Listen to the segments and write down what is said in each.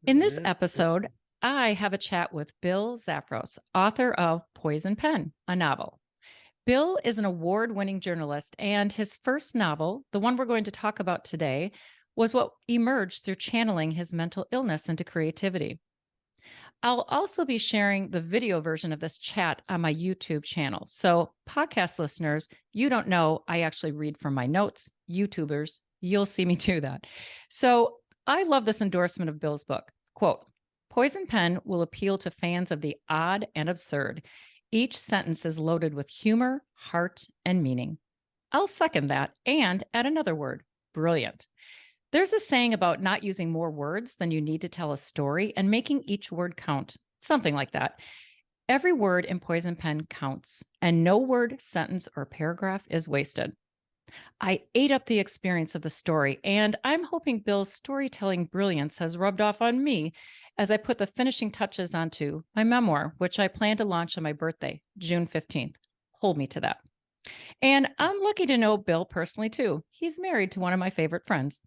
In this episode, I have a chat with Bill Zaferos, author of Poison Pen, a novel. Bill is an award-winning journalist, and his first novel, the one we're going to talk about today, was what emerged through channeling his mental illness into creativity. I'll also be sharing the video version of this chat on my YouTube channel. So, podcast listeners, you don't know I actually read from my notes. YouTubers, you'll see me do that. So, I love this endorsement of Bill's book. Quote, Poison Pen will appeal to fans of the odd and absurd. Each sentence is loaded with humor, heart, and meaning. I'll second that and add another word, brilliant. There's a saying about not using more words than you need to tell a story and making each word count, something like that. Every word in Poison Pen counts, and no word, sentence, or paragraph is wasted. I ate up the experience of the story, and I'm hoping Bill's storytelling brilliance has rubbed off on me as I put the finishing touches onto my memoir, which I plan to launch on my birthday, June 15th. Hold me to that. And I'm lucky to know Bill personally, too. He's married to one of my favorite friends.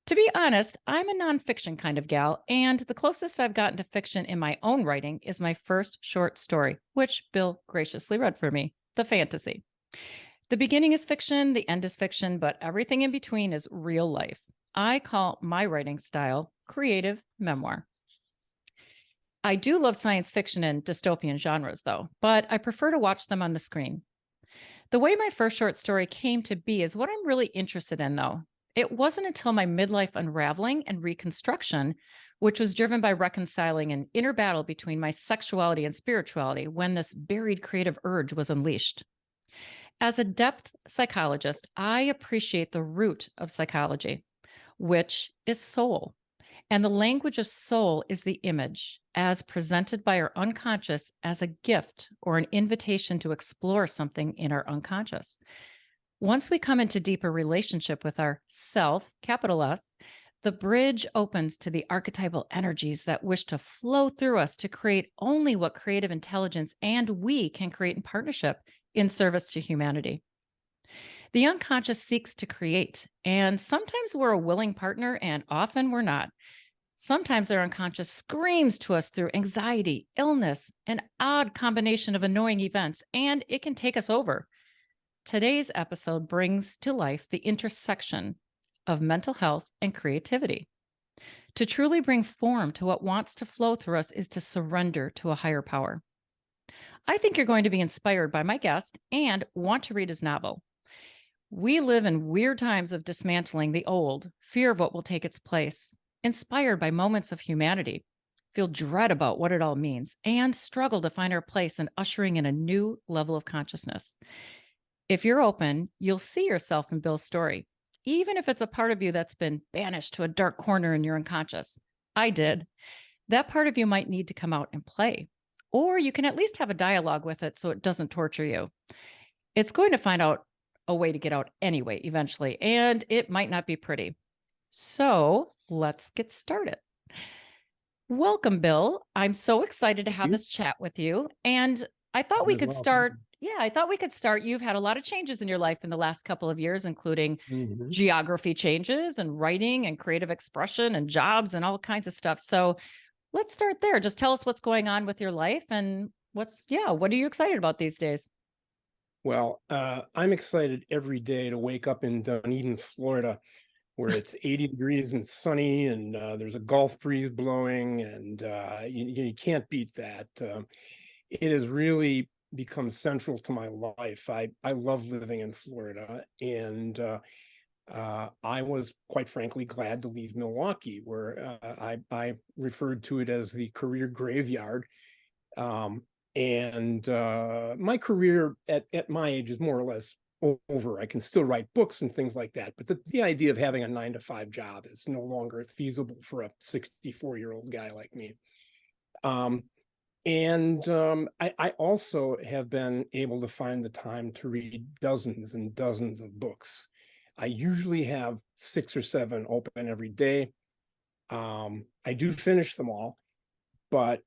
To be honest, I'm a nonfiction kind of gal, and the closest I've gotten to fiction in my own writing is my first short story, which Bill graciously read for me, The Fantasy. The beginning is fiction, the end is fiction, but everything in between is real life. I call my writing style creative memoir. I do love science fiction and dystopian genres, though, but I prefer to watch them on the screen. The way my first short story came to be is what I'm really interested in, though. It wasn't until my midlife unraveling and reconstruction, which was driven by reconciling an inner battle between my sexuality and spirituality, when this buried creative urge was unleashed. As a depth psychologist, I appreciate the root of psychology, which is soul. And the language of soul is the image, as presented by our unconscious as a gift or an invitation to explore something in our unconscious. Once we come into deeper relationship with our self, capital S, the bridge opens to the archetypal energies that wish to flow through us to create only what creative intelligence and we can create in partnership in service to humanity. The unconscious seeks to create, and sometimes we're a willing partner and often we're not. Sometimes our unconscious screams to us through anxiety, illness, an odd combination of annoying events, and it can take us over. Today's episode brings to life the intersection of mental health and creativity. To truly bring form to what wants to flow through us is to surrender to a higher power. I think you're going to be inspired by my guest and want to read his novel. We live in weird times of dismantling the old, fear of what will take its place, inspired by moments of humanity, feel dread about what it all means, and struggle to find our place in ushering in a new level of consciousness. If you're open, you'll see yourself in Bill's story, even if it's a part of you that's been banished to a dark corner in your unconscious. I did. That part of you might need to come out and play, or you can at least have a dialogue with it so it doesn't torture you. It's going to find out a way to get out anyway, eventually, and it might not be pretty. So let's get started. Welcome, Bill. I'm so excited to have this chat with you. And I thought we could start. Yeah, I thought we could start. You've had a lot of changes in your life in the last couple of years, including geography changes and writing and creative expression and jobs and all kinds of stuff. So let's start there. Just tell us what's going on with your life and what are you excited about these days? Well, I'm excited every day to wake up in Dunedin, Florida, where it's 80 degrees and sunny, and there's a Gulf breeze blowing, and you can't beat that. It has really become central to my life. I love living in Florida, and I was, quite frankly, glad to leave Milwaukee, where I referred to it as the career graveyard. And my career at my age is more or less over. I can still write books and things like that, but the idea of having a 9-to-5 job is no longer feasible for a 64-year-old guy like me. I also have been able to find the time to read dozens and dozens of books. I usually have 6 or 7 open every day. I do finish them all, but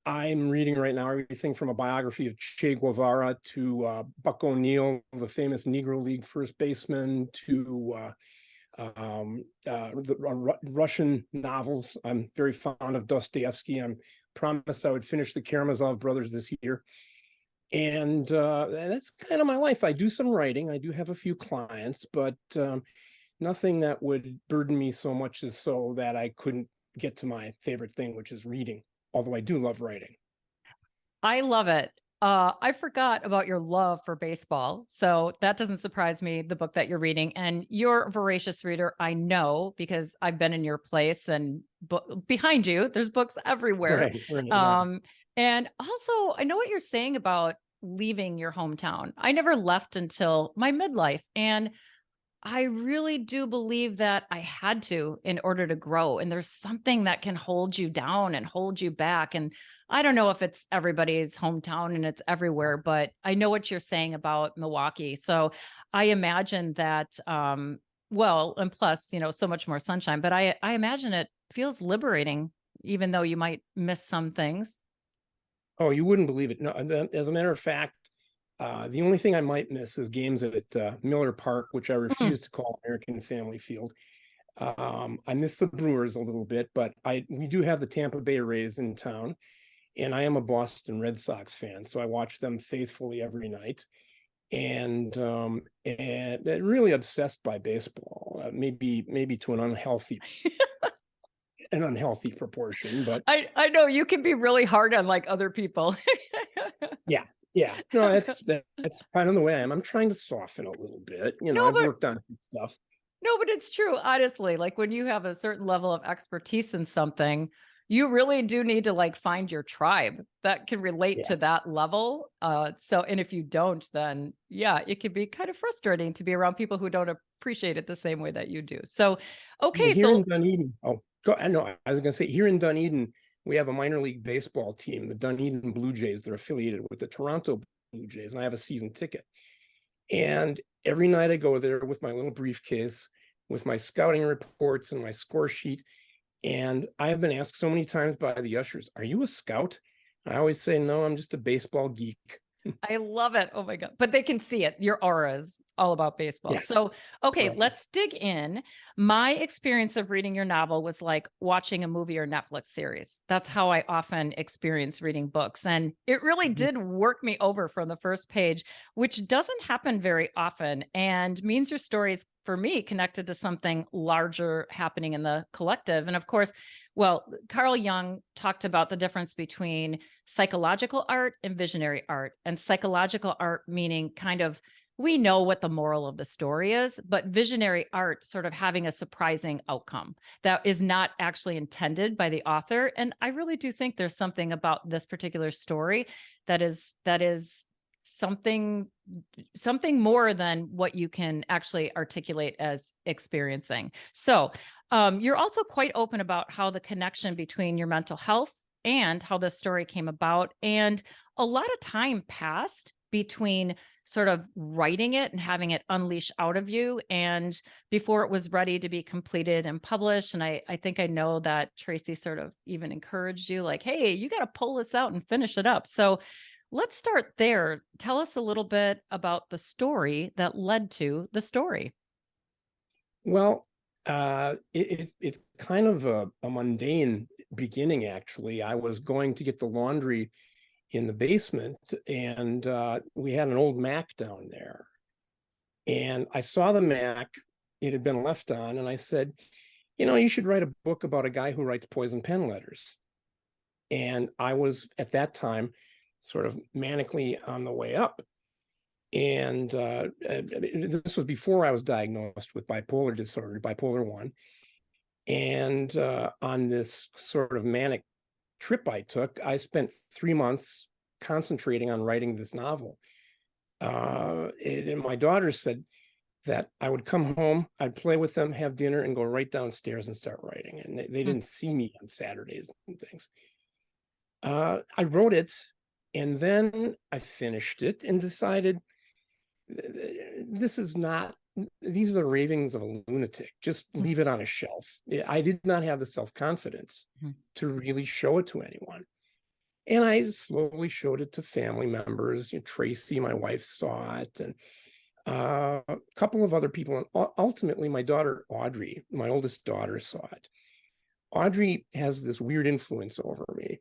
I'm reading right now everything from a biography of Che Guevara to Buck O'Neill, the famous Negro League first baseman, to Russian novels. I'm very fond of Dostoevsky. I'm promised I would finish the Karamazov brothers this year. And that's kind of my life. I do some writing. I do have a few clients, but nothing that would burden me so much as so that I couldn't get to my favorite thing, which is reading, although I do love writing. I love it. I forgot about your love for baseball. So that doesn't surprise me, the book that you're reading. And you're a voracious reader. I know because I've been in your place and behind you, there's books everywhere. Right, yeah. And also, I know what you're saying about leaving your hometown. I never left until my midlife. And I really do believe that I had to in order to grow. And there's something that can hold you down and hold you back. And I don't know if it's everybody's hometown and it's everywhere, but I know what you're saying about Milwaukee. So I imagine that, well, and plus, so much more sunshine, but I imagine it feels liberating, even though you might miss some things. Oh, you wouldn't believe it. No, as a matter of fact, the only thing I might miss is games at Miller Park, which I Mm. refuse to call American Family Field. I miss the Brewers a little bit, but we do have the Tampa Bay Rays in town, and I am a Boston Red Sox fan, so I watch them faithfully every night. And really obsessed by baseball, maybe to an unhealthy proportion, but I know you can be really hard on like other people. yeah, yeah. No, that's kind of the way I am. I'm trying to soften a little bit. No, I've but worked on some stuff. No, but it's true, honestly. Like when you have a certain level of expertise in something, you really do need to like find your tribe that can relate Yeah. to that level. And if you don't, then yeah, it can be kind of frustrating to be around people who don't appreciate it the same way that you do. So, Well, okay, here in so Dunedin, I know, I was going to say here in Dunedin, we have a minor league baseball team, the Dunedin Blue Jays. They're affiliated with the Toronto Blue Jays, and I have a season ticket. And every night I go there with my little briefcase, with my scouting reports and my score sheet. And I have been asked so many times by the ushers, "Are you a scout?" I always say, "No, I'm just a baseball geek." I love it. Oh my God. But they can see it. Your aura is all about baseball. Yeah, So, okay, right. let's dig in. My experience of reading your novel was like watching a movie or Netflix series. That's how I often experience reading books. And it really Mhm. did work me over from the first page, which doesn't happen very often and means your story is, for me, connected to something larger happening in the collective. And of course, well, Carl Jung talked about the difference between psychological art and visionary art. And psychological art meaning kind of we know what the moral of the story is, but visionary art sort of having a surprising outcome that is not actually intended by the author. And I really do think there's something about this particular story that is something more than what you can actually articulate as experiencing. So you're also quite open about how the connection between your mental health and how this story came about. And a lot of time passed between sort of writing it and having it unleash out of you and before it was ready to be completed and published. And I think I know that Tracy sort of even encouraged you, like, hey, you got to pull this out and finish it up. So let's start there. Tell us a little bit about the story that led to the story. Well, it's kind of a mundane beginning, actually. I was going to get the laundry in the basement, and we had an old Mac down there. And I saw the Mac, it had been left on, and I said, you should write a book about a guy who writes poison pen letters. And I was at that time sort of manically on the way up. And this was before I was diagnosed with bipolar disorder, bipolar 1. And on this sort of manic trip I took, I spent 3 months concentrating on writing this novel. And my daughter said that I would come home, I'd play with them, have dinner, and go right downstairs and start writing. And they Mm. didn't see me on Saturdays and things. I wrote it, and then I finished it and decided this is not, these are the ravings of a lunatic. Just Mm. leave it on a shelf. I did not have the self-confidence Mhm. to really show it to anyone. And I slowly showed it to family members. Tracy, my wife, saw it. And a couple of other people, and ultimately my daughter, Audrey, my oldest daughter, saw it. Audrey has this weird influence over me,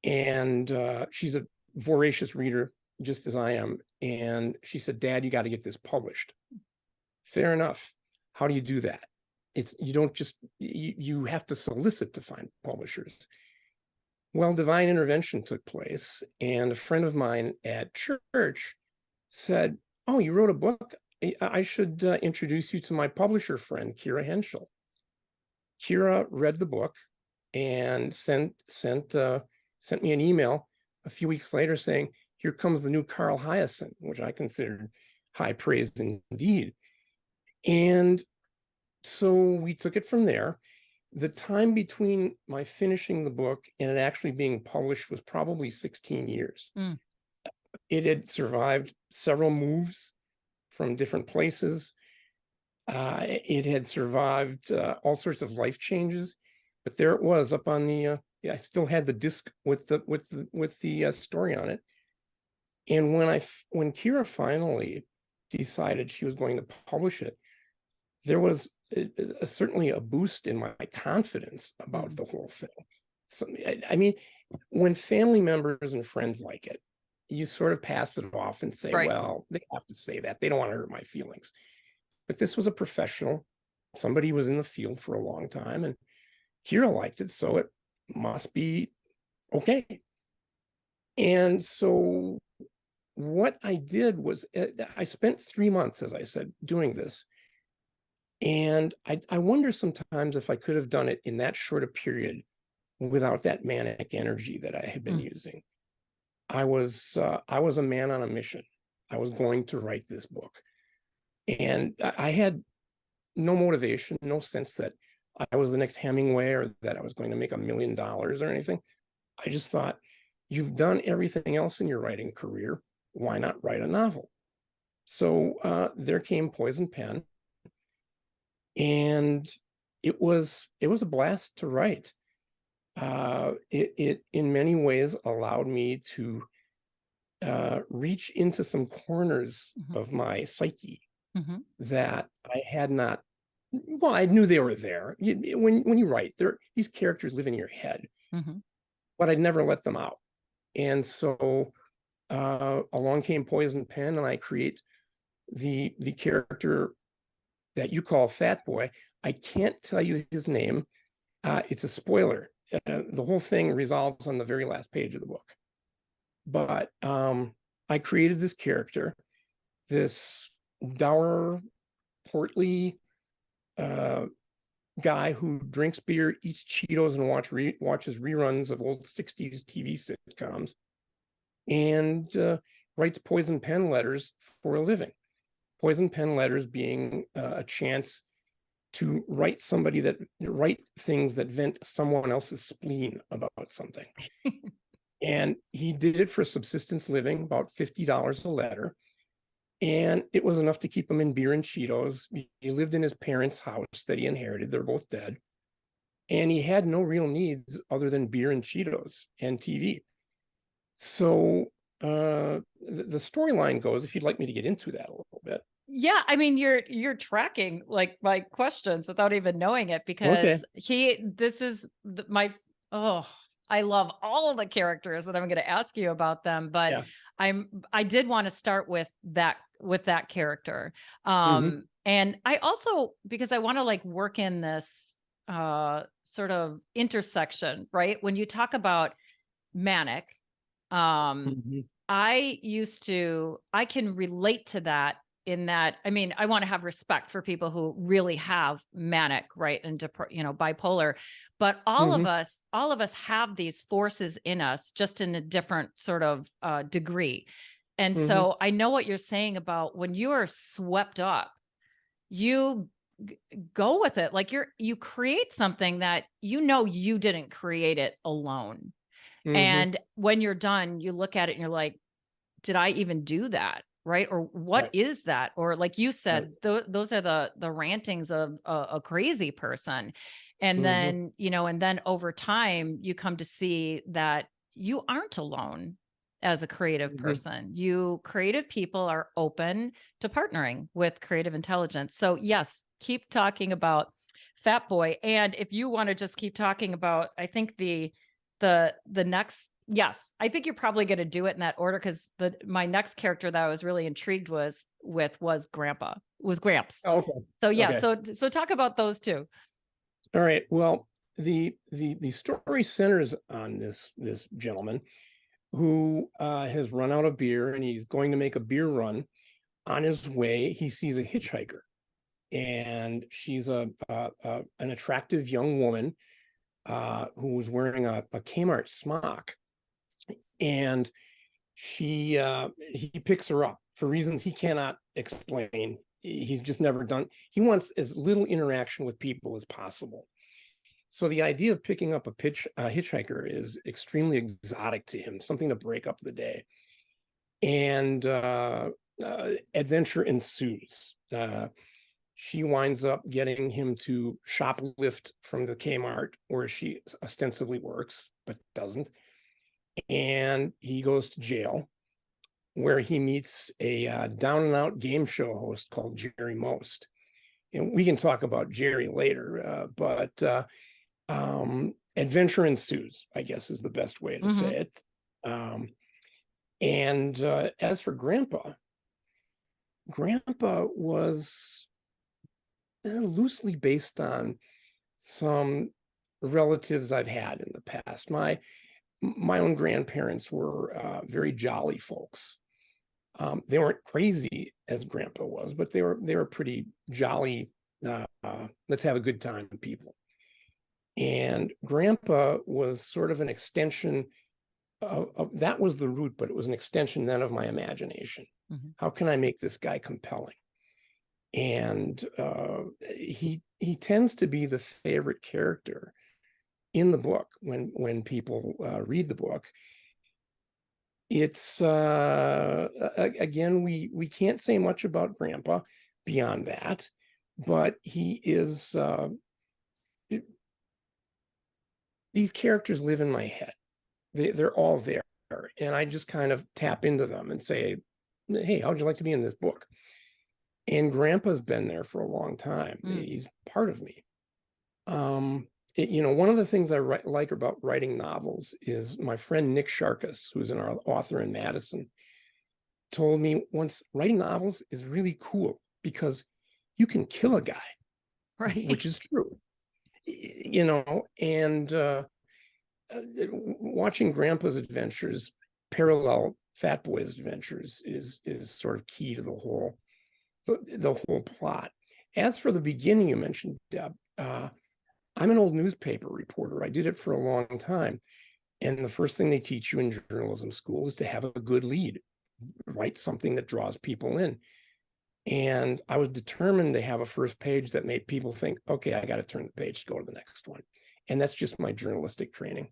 and she's a voracious reader, just as I am. And she said, Dad, you got to get this published. Fair enough. How do you do that? You don't just, you have to solicit to find publishers. Well, divine intervention took place, and a friend of mine at church said, oh, you wrote a book? I should introduce you to my publisher friend, Kira Henschel. Kira read the book and sent me an email a few weeks later saying, here comes the new Carl Hyacin, which I considered high praise indeed. And so we took it from there. The time between my finishing the book and it actually being published was probably 16 years. Mm. It had survived several moves from different places. It had survived all sorts of life changes, but there it was up on the. I still had the disc with the story on it. And when Kira finally decided she was going to publish it, there was certainly a boost in my confidence about the whole thing. So, I mean, when family members and friends like it, you sort of pass it off and say, Right. well, they have to say that. They don't want to hurt my feelings. But this was a professional, somebody who was in the field for a long time, and Kira liked it, so it must be okay. And so what I did was I spent 3 months, as I said, doing this. And I wonder sometimes if I could have done it in that short a period without that manic energy that I had been using. I was a man on a mission. I was going to write this book. And I had no motivation, no sense that I was the next Hemingway or that I was going to make $1 million or anything. I just thought, you've done everything else in your writing career. Why not write a novel? So there came Poison Pen. And it was a blast to write. It in many ways allowed me to reach into some corners of my psyche that I had not. Well, I knew they were there. When you write, these characters live in your head, but I'd never let them out. And so along came Poison Pen, and I create the character that you call Fat Boy. I can't tell you his name. It's a spoiler. The whole thing resolves on the very last page of the book. But I created this character, this dour, portly guy who drinks beer, eats Cheetos, and watches reruns of old 60s TV sitcoms, and writes Poison Pen letters for a living. Poison Pen letters being a chance to write things that vent someone else's spleen about something. And he did it for subsistence living, about $50 a letter. And it was enough to keep him in beer and Cheetos. He lived in his parents' house that he inherited. They're both dead. And he had no real needs other than beer and Cheetos and TV. So the storyline goes, if you'd like me to get into that a little bit. Yeah, I mean, you're tracking like my questions without even knowing it, because I love all of the characters and I'm going to ask you about them, but Yeah. I did want to start with that character. And I also, because I want to like work in this sort of intersection, right? When you talk about manic, I can relate to that, in that, I mean, I want to have respect for people who really have manic, right? And, bipolar, but all of us have these forces in us, just in a different sort of degree. And so I know what you're saying about when you are swept up, you go with it. Like you create something that, you didn't create it alone. And when you're done, you look at it and you're like, did I even do that? Right. Or what is that? Or like you said, those are the rantings of a crazy person. And then, and then over time you come to see that you aren't alone. as a creative Mhm. person. You creative people are open to partnering with creative intelligence. So yes, keep talking about Fat Boy. And if you want to just keep talking about, I think the next, yes, I think you're probably going to do it in that order, because my next character that I was really intrigued was Gramps. Oh, okay. So yeah, Okay. so talk about those two. All right. Well, the story centers on this gentleman who has run out of beer and he's going to make a beer run. On his way, he sees a hitchhiker, and she's an attractive young woman who was wearing a Kmart smock, and he picks her up for reasons he cannot explain. He's just never done. He wants as little interaction with people as possible. So the idea of picking up a hitchhiker is extremely exotic to him, something to break up the day. And adventure ensues. She winds up getting him to shoplift from the Kmart where she ostensibly works, but doesn't. And he goes to jail, where he meets a down and out game show host called Jerry Most. And we can talk about Jerry later, but adventure ensues, I guess is the best way to say it. And as for Grandpa was loosely based on some relatives I've had in the past. My own grandparents were very jolly folks. They weren't crazy as Grandpa was, but they were pretty jolly. Let's have a good time, people. And Grandpa was sort of an extension of that was the root, but it was an extension then of my imagination. How can I make this guy compelling? And he tends to be the favorite character in the book when people read the book. It's again, we can't say much about Grandpa beyond that, but he is these characters live in my head. They're all there, and I just kind of tap into them and say, hey, how'd you like to be in this book? And Grandpa's been there for a long time. He's part of me. One of the things I like about writing novels is my friend Nick Sharkus, who's an author in Madison, told me once, writing novels is really cool because you can kill a guy, Right. which is true. And watching Grandpa's adventures parallel Fat Boy's adventures is sort of key to the whole plot. As for the beginning you mentioned, Deb, I'm an old newspaper reporter. I did it for a long time. And the first thing they teach you in journalism school is to have a good lead, write something that draws people in. And I was determined to have a first page that made people think, okay, I got to turn the page to go to the next one. And that's just my journalistic training.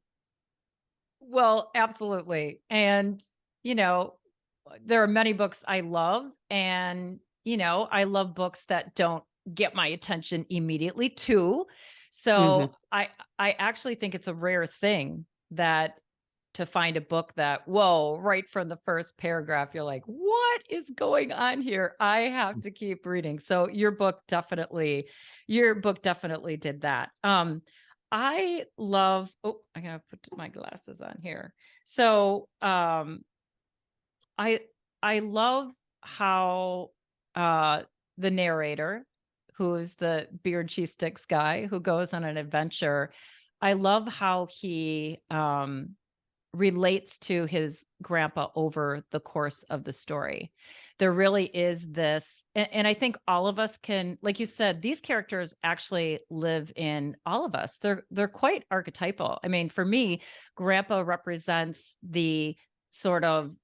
Well, absolutely. And, there are many books I love, and, I love books that don't get my attention immediately too. So I actually think it's a rare thing to find a book that, whoa, right from the first paragraph, you're like, what is going on here? I have to keep reading. So your book definitely did that. I love, I gotta put my glasses on here. So, I love how, the narrator, who's the beer and cheese sticks guy who goes on an adventure, I love how he, relates to his grandpa over the course of the story. There really is this, and I think all of us can, like you said, these characters actually live in all of us. They're quite archetypal. I mean, for me, grandpa represents the sort of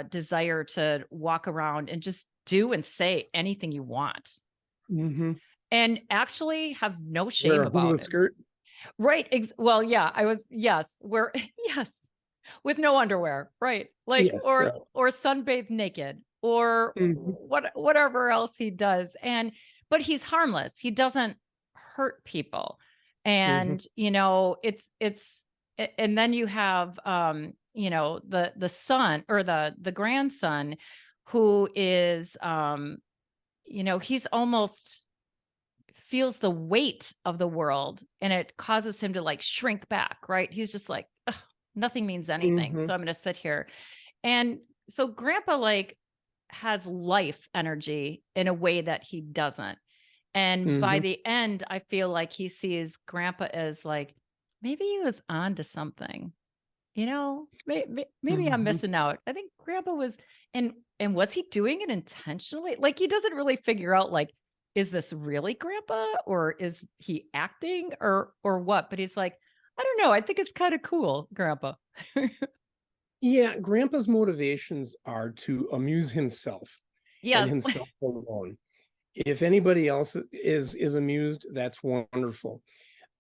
desire to walk around and just do and say anything you want. And actually have no shame about it. Skirt. Right. Well, yeah, yes, yes, with no underwear, right? Like, yes, or right. or sunbathe naked, or whatever else he does. But he's harmless. He doesn't hurt people. And, it's and then you have the son or the grandson who is, he's almost feels the weight of the world, and it causes him to like shrink back, right? He's just like, "Ugh, nothing means anything. Hmm. So I'm going to sit here." And so grandpa like has life energy in a way that he doesn't. And by Hmm. the end, I feel like he sees grandpa as like, maybe he was on to something, maybe I'm Hmm. missing out. I think grandpa was, and was he doing it intentionally? Like he doesn't really figure out like, is this really grandpa or is he acting or what? But he's like, I don't know. I think it's kind of cool, grandpa. Yeah, Grandpa's motivations are to amuse himself and Yes. himself alone. If anybody else is amused, that's wonderful.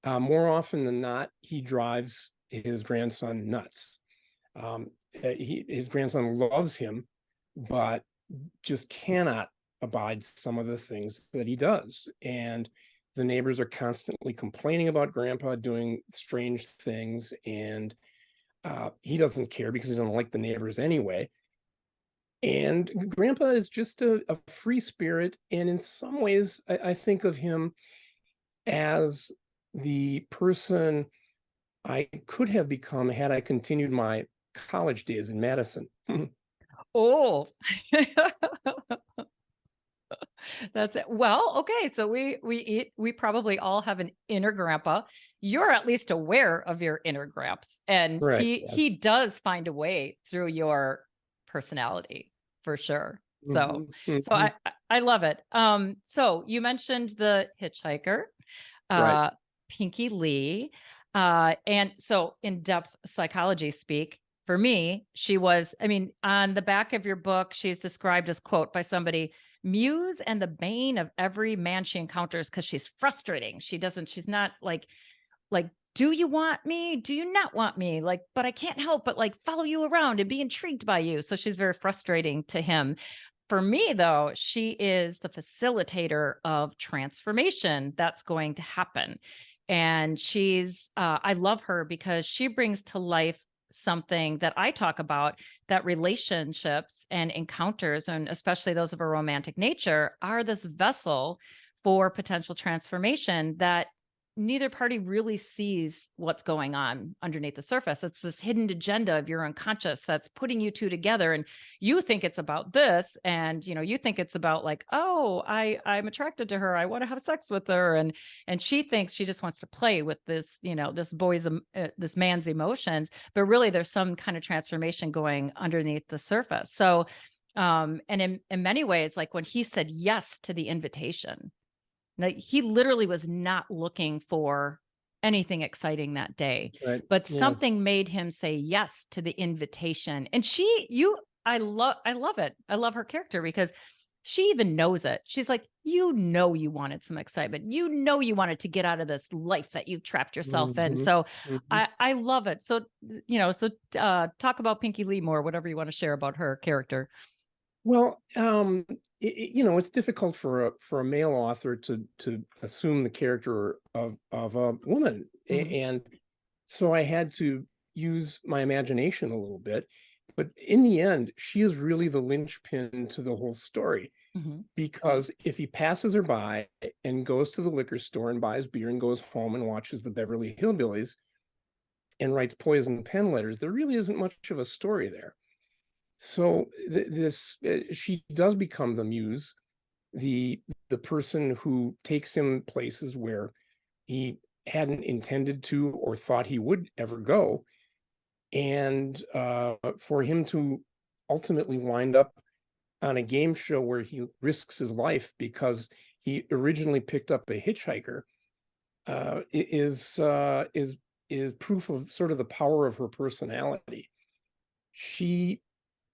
More often than not, he drives his grandson nuts. His grandson loves him, but just cannot abide some of the things that he does. And the neighbors are constantly complaining about Grandpa doing strange things, and he doesn't care because he doesn't like the neighbors anyway. And Grandpa is just a free spirit. And in some ways, I think of him as the person I could have become had I continued my college days in Madison. Oh, that's it. Well, okay. So we probably all have an inner grandpa. You're at least aware of your inner gramps, and Right. Yes. he does find a way through your personality for sure. So Hmm. so Hmm. I love it. So you mentioned the hitchhiker, Right. uh, Pinky Lee, and so in-depth psychology speak. For me, she was, I mean, on the back of your book, she's described as, quote, by somebody, muse and the bane of every man she encounters because she's frustrating. She's not like, do you want me? Do you not want me? Like, but I can't help but like follow you around and be intrigued by you. So she's very frustrating to him. For me, though, she is the facilitator of transformation that's going to happen. And I love her because she brings to life something that I talk about, that relationships and encounters, and especially those of a romantic nature, are this vessel for potential transformation that neither party really sees what's going on underneath the surface. It's this hidden agenda of your unconscious that's putting you two together, and you think it's about this, and you think it's about like, oh, I'm attracted to her, I want to have sex with her, and she thinks she just wants to play with this, this man's emotions, but really there's some kind of transformation going underneath the surface. So and in many ways, like when he said yes to the invitation, like he literally was not looking for anything exciting that day, That's right. but Yeah. something made him say yes to the invitation. And I love it. I love her character because she even knows it. She's like, you wanted some excitement. You wanted to get out of this life that you trapped yourself in. Hmm. So Hmm. I love it. So, talk about Pinky Lee more, whatever you want to share about her character. Well, it's difficult for a male author to assume the character of a woman, Mhm. and so I had to use my imagination a little bit. But in the end, she is really the linchpin to the whole story, Mhm. because if he passes her by and goes to the liquor store and buys beer and goes home and watches the Beverly Hillbillies and writes poison pen letters, there really isn't much of a story there. So she does become the muse, the the person who takes him places where he hadn't intended to or thought he would ever go, and for him to ultimately wind up on a game show where he risks his life because he originally picked up a hitchhiker, is proof of sort of the power of her personality. She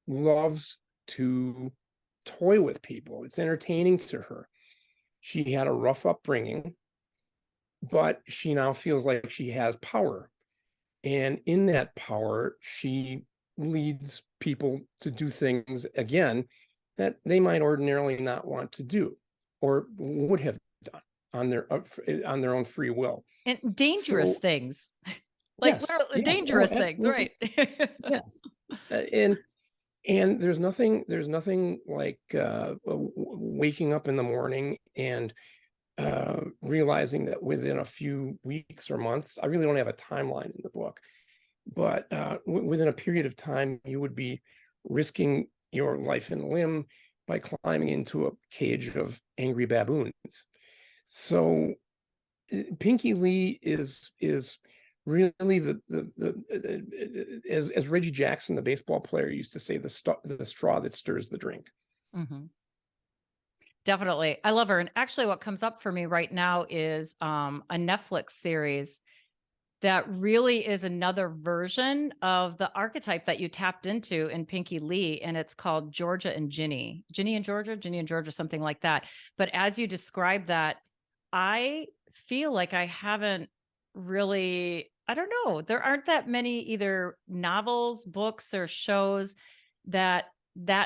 loves to toy with people. It's entertaining to her. She had a rough upbringing, but she now feels like she has power. And in that power, she leads people to do things again that they might ordinarily not want to do or would have done on their own free will. And dangerous So things. Like Yes, literally yes, oh, dangerous things, absolutely, right? yes. And there's nothing like waking up in the morning and realizing that within a few weeks or months, I really don't have a timeline in the book, but within a period of time, you would be risking your life and limb by climbing into a cage of angry baboons. So Pinky Lee is really as Reggie Jackson, the baseball player, used to say, the straw that stirs the drink. Mhm. Definitely. I love her. And actually what comes up for me right now is a Netflix series that really is another version of the archetype that you tapped into in Pinky Lee. And it's called Georgia and Ginny. Ginny and Georgia, something like that. But as you describe that, I feel like I haven't really, I don't know, there aren't that many either novels, books, or shows that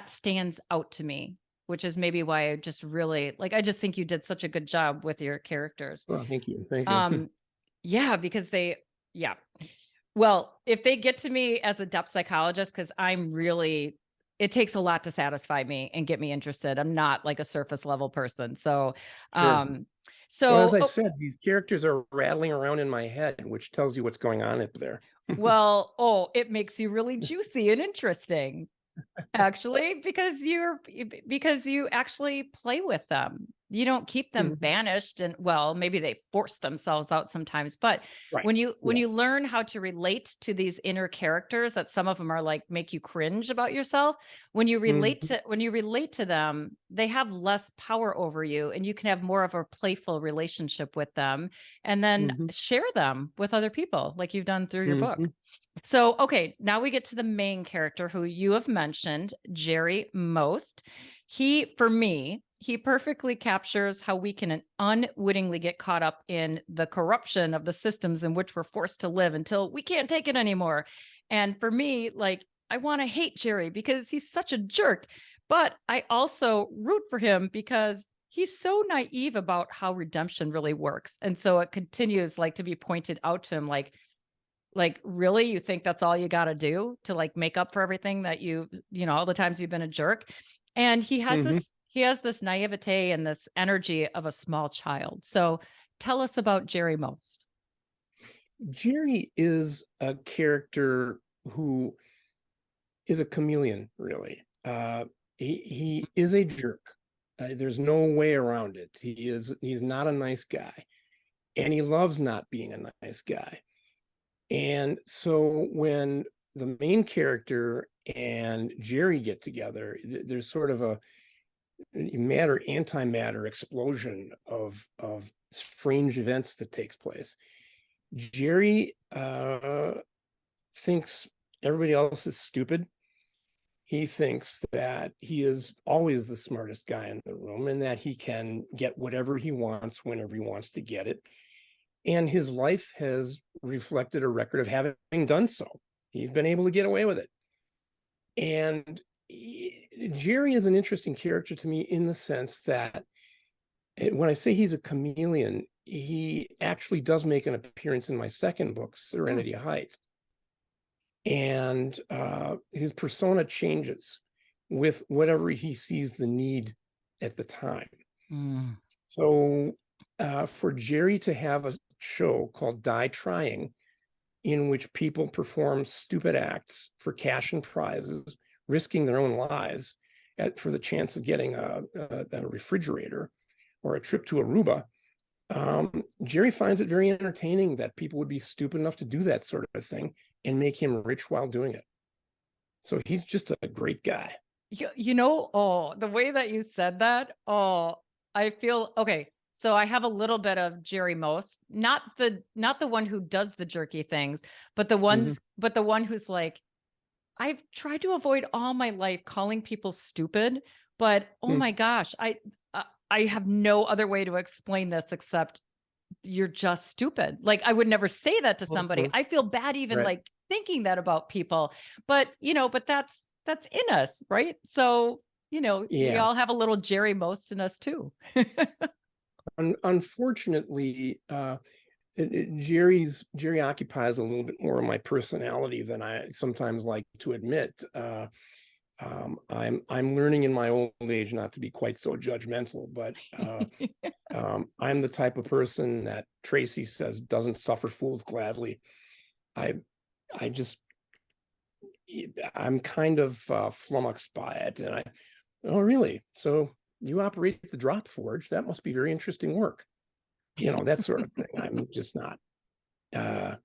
stands out to me, which is maybe why I just really like, I just think you did such a good job with your characters. Well, thank you, thank you. Yeah, because yeah. Well, if they get to me as a depth psychologist, because I'm really, it takes a lot to satisfy me and get me interested. I'm not like a surface level person. So, Sure. um, Well, as I oh, said, these characters are rattling around in my head, which tells you what's going on up there. well, oh, it makes you really juicy and interesting. Actually, because you actually play with them. You don't keep them Mhm. banished and well, maybe they force themselves out sometimes, but Right. when Yeah. you learn how to relate to these inner characters that some of them are like make you cringe about yourself, Mhm. when you relate to them, they have less power over you and you can have more of a playful relationship with them and then Mhm. share them with other people like you've done through your book. Mhm. So, okay, now we get to the main character who you have mentioned, Jerry Most. For me, he perfectly captures how we can unwittingly get caught up in the corruption of the systems in which we're forced to live until we can't take it anymore. And for me, like, I want to hate Jerry because he's such a jerk, but I also root for him because he's so naive about how redemption really works. And so it continues like to be pointed out to him like, really? You think that's all you gotta do to, like, make up for everything that you know, all the times you've been a jerk? And Mhm. he has this naivete and this energy of a small child. So, tell us about Jerry Most. Jerry is a character who is a chameleon, really. He is a jerk. There's no way around it. He's not a nice guy, and he loves not being a nice guy. And so when the main character and Jerry get together, there's sort of a matter antimatter explosion of strange events that takes place. Jerry thinks everybody else is stupid. He thinks that he is always the smartest guy in the room and that he can get whatever he wants whenever he wants to get it. And his life has reflected a record of having done so. He's been able to get away with it. And Jerry is an interesting character to me in the sense that when I say he's a chameleon, he actually does make an appearance in my second book, Hmm. Serenity Heights. And his persona changes with whatever he sees the need at the time. Mm. So for Jerry to have a show called Die Trying, in which people perform stupid acts for cash and prizes, risking their own lives for the chance of getting a refrigerator or a trip to Aruba, Jerry finds it very entertaining that people would be stupid enough to do that sort of thing and make him rich while doing it. So he's just a great guy. You know, oh, the way that you said that, oh, I feel okay. So I have a little bit of Jerry Most, not the one who does the jerky things, Mhm. but the one who's like, I've tried to avoid all my life calling people stupid, but oh Mm. my gosh, I have no other way to explain this except you're just stupid. Like I would never say that to somebody. Mhm. I feel bad even Right. like thinking that about people. But, you know, but that's in us, right? So, you know, we Yeah. all have a little Jerry Most in us too. Unfortunately, Jerry occupies a little bit more of my personality than I sometimes like to admit. I'm learning in my old age not to be quite so judgmental, but I'm the type of person that Tracy says doesn't suffer fools gladly. I I just I'm kind of flummoxed by it, and oh really? So you operate the drop forge? That must be very interesting work. That sort of thing. I'm just not. Uh,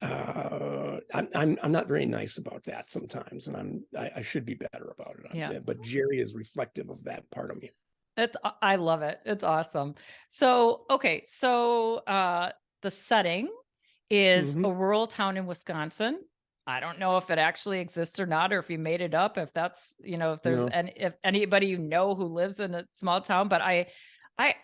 I'm not very nice about that sometimes, and I should be better about Yeah. it. But Jerry is reflective of that part of me. I love it. It's awesome. So, okay. So, the setting is Hmm. a rural town in Wisconsin. I don't know if it actually exists or not, or if you made it up, if that's, if there's No. any, if anybody who lives in a small town, but I, I,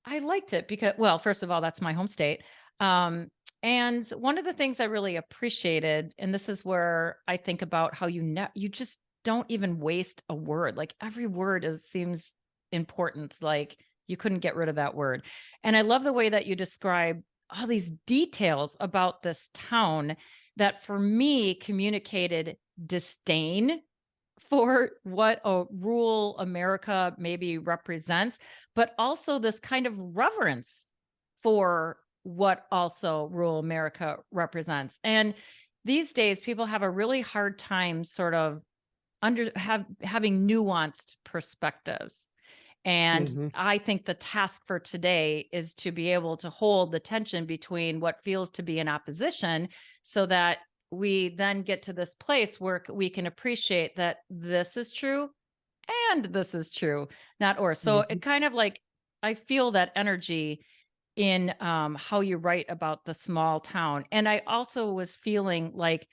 I liked it because, well, first of all, that's my home state. Um, and one of the things I really appreciated, and this is where I think about how you just don't even waste a word. Like every word seems important. Like you couldn't get rid of that word. And I love the way that you describe all these details about this town that for me communicated disdain for what a rural America maybe represents, but also this kind of reverence for what also rural America represents. And these days, people have a really hard time sort of having nuanced perspectives. And Hmm. I think the task for today is to be able to hold the tension between what feels to be an opposition so that we then get to this place where we can appreciate that this is true and this is true, not or. So Hmm. it kind of like, I feel that energy in how you write about the small town. And I also was feeling like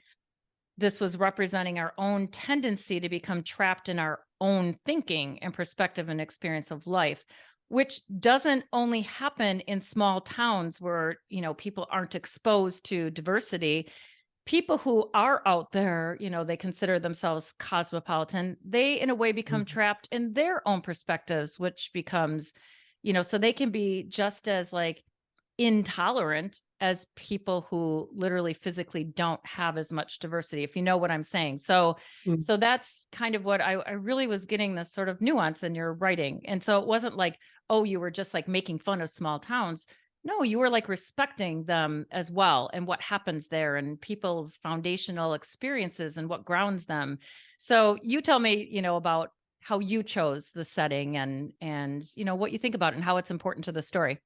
this was representing our own tendency to become trapped in our own thinking and perspective and experience of life, which doesn't only happen in small towns where, people aren't exposed to diversity. People who are out there, they consider themselves cosmopolitan, they in a way become trapped in their own perspectives, which becomes, so they can be just as like intolerant as people who literally physically don't have as much diversity, if you know what I'm saying. So that's kind of what I really was getting, this sort of nuance in your writing. And so it wasn't like, oh, you were just like making fun of small towns. No, you were like respecting them as well and what happens there and people's foundational experiences and what grounds them. So you tell me, about how you chose the setting and what you think about it and how it's important to the story.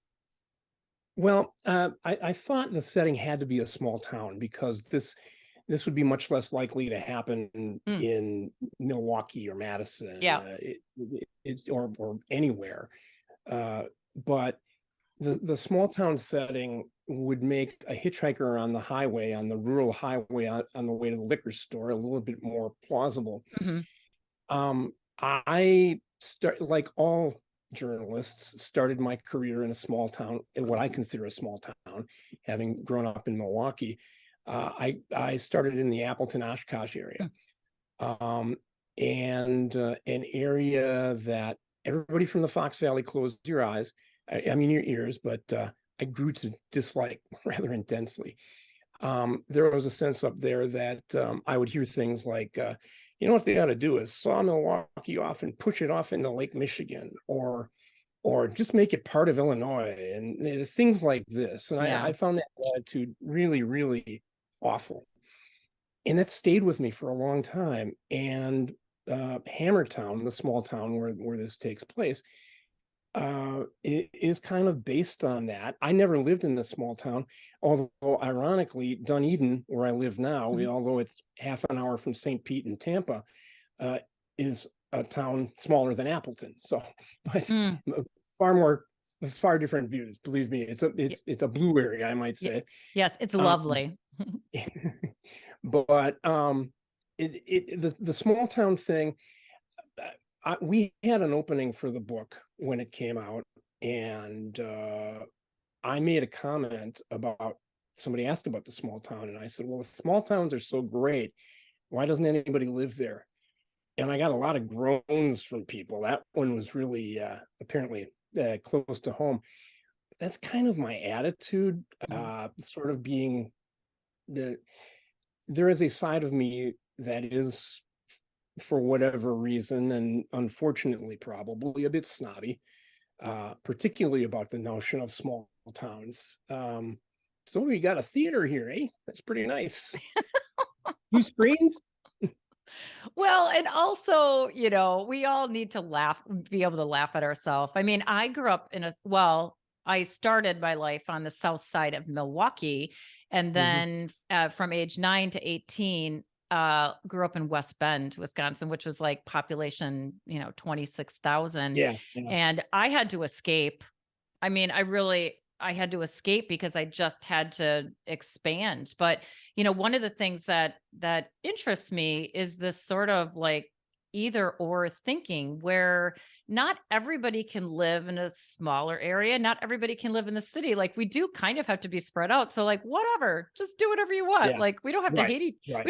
Well, I thought the setting had to be a small town because this would be much less likely to happen Mm, in Milwaukee or Madison, yeah. it's or anywhere. Uh, but the small town setting would make a hitchhiker on the highway, on the rural highway, on the way to the liquor store, a little bit more plausible. Mhm. I start like all journalists started my career in a small town, in what I consider a small town, having grown up in Milwaukee. I started in the Appleton Oshkosh area, Mm. um, and an area that everybody from the Fox Valley closed your eyes, I mean your ears, but I grew to dislike rather intensely. There was a sense up there that I would hear things like, what they ought to do is saw Milwaukee off and push it off into Lake Michigan, or just make it part of Illinois, and things like this. And Yeah. I found that attitude really, really awful, and that stayed with me for a long time. And Hammertown, the small town where this takes place, it is kind of based on that. I never lived in this small town, although ironically, Dunedin, where I live now, Mhm. although it's half an hour from St. Pete and Tampa, uh, is a town smaller than Appleton. So, but Mm. far more, far different views. Believe me, Y- it's a blue area, I might y- say. yes, it's Um, lovely. but the small town thing, we had an opening for the book when it came out, and I made a comment about, somebody asked about the small town, and I said, well, the small towns are so great. Why doesn't anybody live there? And I got a lot of groans from people. That one was really apparently close to home. that's kind of my attitude, Mhm. sort of being the there is a side of me that is, for whatever reason, and unfortunately probably a bit snobby, particularly about the notion of small towns. So we got a theater here, eh? That's pretty nice. Two screens? Well, and also, we all need to laugh, be able to laugh at ourselves. I mean, I grew up I started my life on the south side of Milwaukee. And Hmm. then from age 9 to 18, grew up in West Bend, Wisconsin, which was like population, 26,000. Yeah, yeah, And I had to escape. I mean, I had to escape because I just had to expand. But, one of the things that interests me is this sort of like either or thinking where not everybody can live in a smaller area, not everybody can live in the city. Like we do kind of have to be spread out. So like whatever, just do whatever you want. yeah. Like Right, we right. don't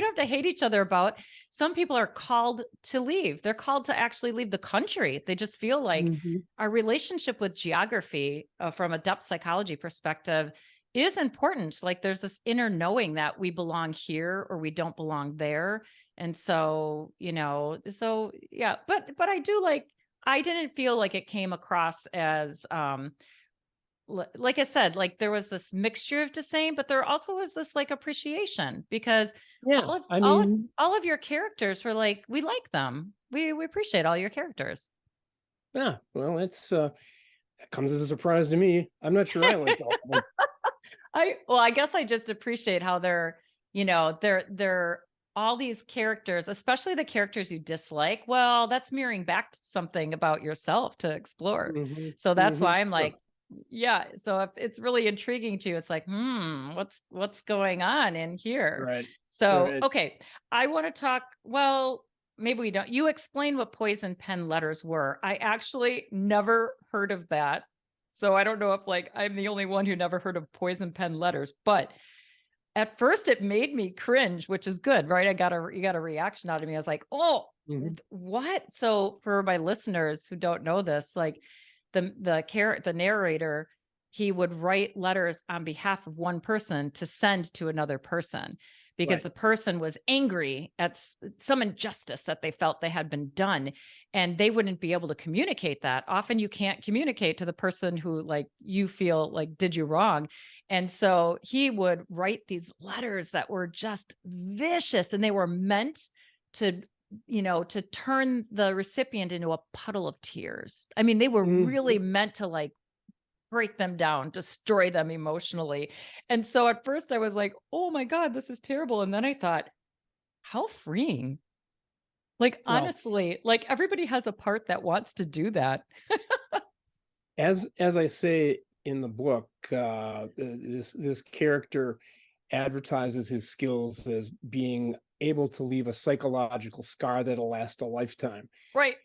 have to hate each other about. Some people are called to leave. They're called to actually leave the country. They just feel like Hmm. our relationship with geography from a depth psychology perspective is important. Like there's this inner knowing that we belong here or we don't belong there. And so, so yeah, but I didn't feel like it came across as like I said, like there was this mixture of disdain, but there also was this like appreciation because Yeah, all of I all of mean, all of your characters were like, we like them. We appreciate all your characters. yeah, well, that comes as a surprise to me. I'm not sure I like all of them. I guess I just appreciate how they're all these characters, especially the characters you dislike. Well, that's mirroring back to something about yourself to explore. Hmm. So that's Hmm. why I'm Sure. like, yeah. So if it's really intriguing to you, it's like, what's going on in here? Right, So right. okay, I want to talk. Well, maybe we don't. You explain what poison pen letters were. I actually never heard of that. So I don't know if like I'm the only one who never heard of poison pen letters, but at first it made me cringe, which is good, right? You got a reaction out of me. I was like, "Oh, Hmm. what?" So for my listeners who don't know this, like the narrator, he would write letters on behalf of one person to send to another person because Right. the person was angry at some injustice that they felt they had been done, and they wouldn't be able to communicate that. Often you can't communicate to the person who like you feel like did you wrong. And so he would write these letters that were just vicious, and they were meant to to turn the recipient into a puddle of tears. I mean, they were really Hmm. meant to like break them down, destroy them emotionally. And so at first I was like, "Oh my god, this is terrible." And then I thought, "How freeing." Like Well, honestly, like everybody has a part that wants to do that. as I say in the book, this character advertises his skills as being able to leave a psychological scar that'll last a lifetime. Right.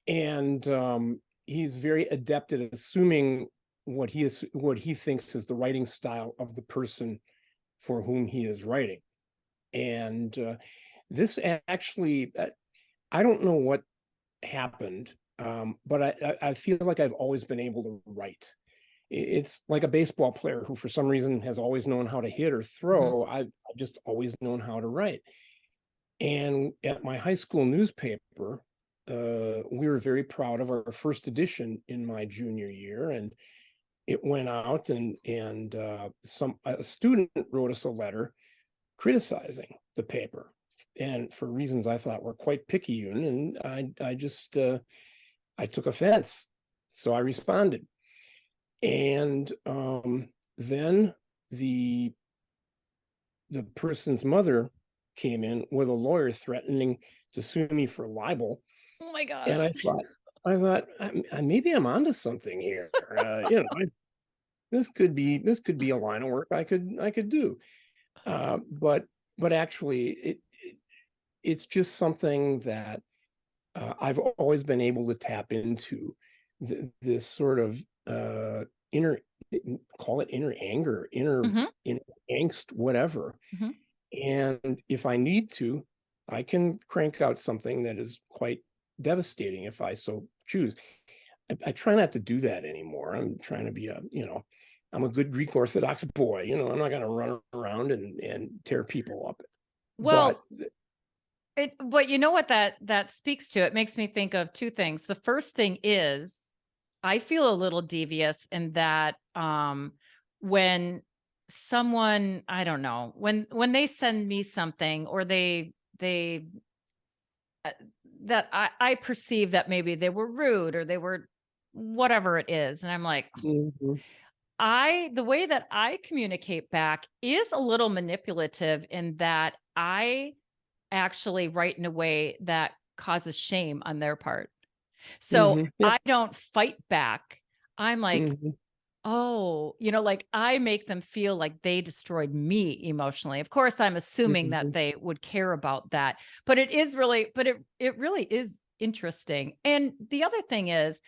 And, he's very adept at assuming what he thinks is the writing style of the person for whom he is writing. And this actually, I don't know what happened, but I feel like I've always been able to write. It's like a baseball player who, for some reason, has always known how to hit or Mhm. throw. I've just always known how to write. And at my high school newspaper, we were very proud of our first edition in my junior year, and it went out, and some a student wrote us a letter criticizing the paper, and for reasons I thought were quite picayune, and I just I took offense, so I responded, and then the the person's mother came in with a lawyer threatening to sue me for libel. Oh my And gosh. I thought maybe I'm onto something here. This could be a line of work I could do. But actually, it's just something that I've always been able to tap into this sort of inner, call it inner anger, Mhm. inner angst, whatever. Mhm. And if I need to, I can crank out something that is quite devastating if I so choose. I try not to do that anymore. I'm trying to be I'm a good Greek Orthodox boy. I'm not going to run around and tear people up. But Well, but you know what that speaks to? It makes me think of two things. The first thing is I feel a little devious in that when someone, I don't know, when they send me something or they uh, that I perceive that maybe they were rude or they were whatever it is, and I'm like, Mhm, the way that I communicate back is a little manipulative in that I actually write in a way that causes shame on their part. So yeah, I don't fight back. I'm like, mhm, oh, like I make them feel like they destroyed me emotionally. Of course, I'm assuming that mhm, they would care about that, but it really is interesting. And the other thing is,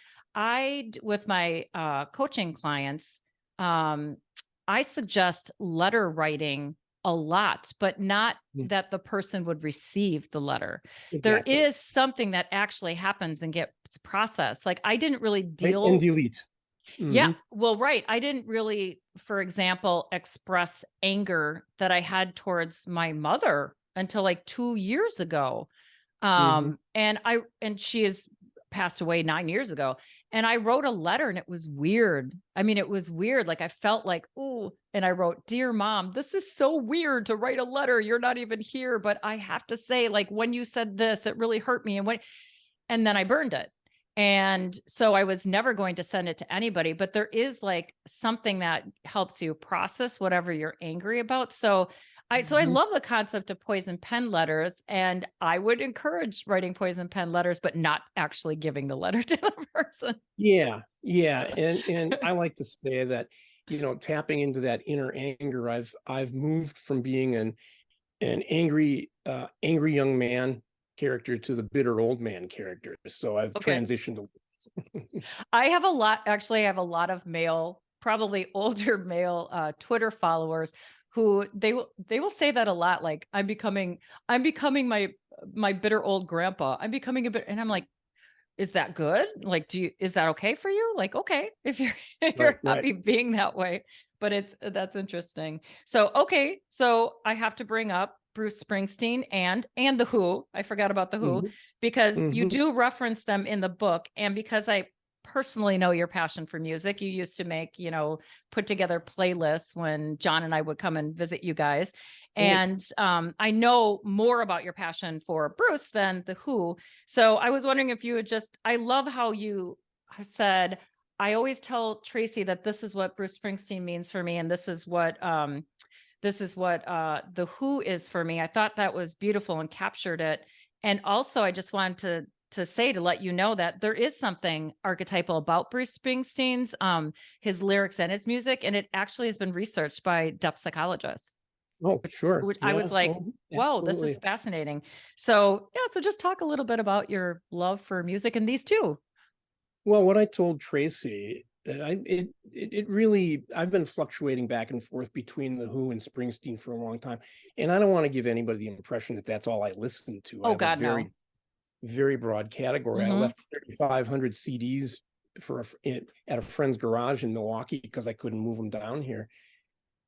with my coaching clients, um, I suggest letter writing a lot, but not mm, that the person would receive the letter. There exactly. is something that actually happens and gets processed. Like I didn't really Right, and deal. delete. Yeah, Hmm. well, right. I didn't really, for example, express anger that I had towards my mother until like 2 years ago. Hmm. And she has passed away 9 years ago. And I wrote a letter and it was weird. I mean, it was weird. Like I felt like, "Ooh," and I wrote, "Dear mom, this is so weird to write a letter. You're not even here, but I have to say like when you said this, it really hurt me." And then I burned it. And so I was never going to send it to anybody, but there is like something that helps you process whatever you're angry about. So I Hmm. love the concept of poison pen letters, and I would encourage writing poison pen letters, but not actually giving the letter to the person. Yeah, and I like to say that, tapping into that inner anger, I've moved from being an angry young man character to the bitter old man character. So I've Okay. transitioned a I have a lot of male, probably older male Twitter followers who they will say that a lot. Like I'm becoming my bitter old grandpa. I'm becoming a bit, and I'm like, is that good? Like, is that okay for you? Like, okay, if you're if right, you're right. happy being that way. But that's interesting. So okay, so I have to bring up Bruce Springsteen and the Who. I forgot about the Who Hmm. because you Hmm. do reference them in the book, and because I personally know your passion for music. You used to put together playlists when John and I would come and visit you guys. Right. And I know more about your passion for Bruce than the Who. So I was wondering if you would I love how you said, I always tell Tracy that this is what Bruce Springsteen means for me. And this is what the Who is for me. I thought that was beautiful and captured it. And also I just wanted to say, to let you know that there is something archetypal about Bruce Springsteen's his lyrics and his music. And it actually has been researched by depth psychologists, Oh, sure. which I was Yeah. like, Oh, whoa, this is absolutely. fascinating. So yeah, so just talk a little bit about your love for music and these two. Well, what I told Tracy that it really I've been fluctuating back and forth between the Who and Springsteen for a long time, and I don't want to give anybody the impression that that's all I listen to. I Oh have a God, no. very broad category. I Hmm. left 3,500 CDs at a friend's garage in Milwaukee because I couldn't move them down here.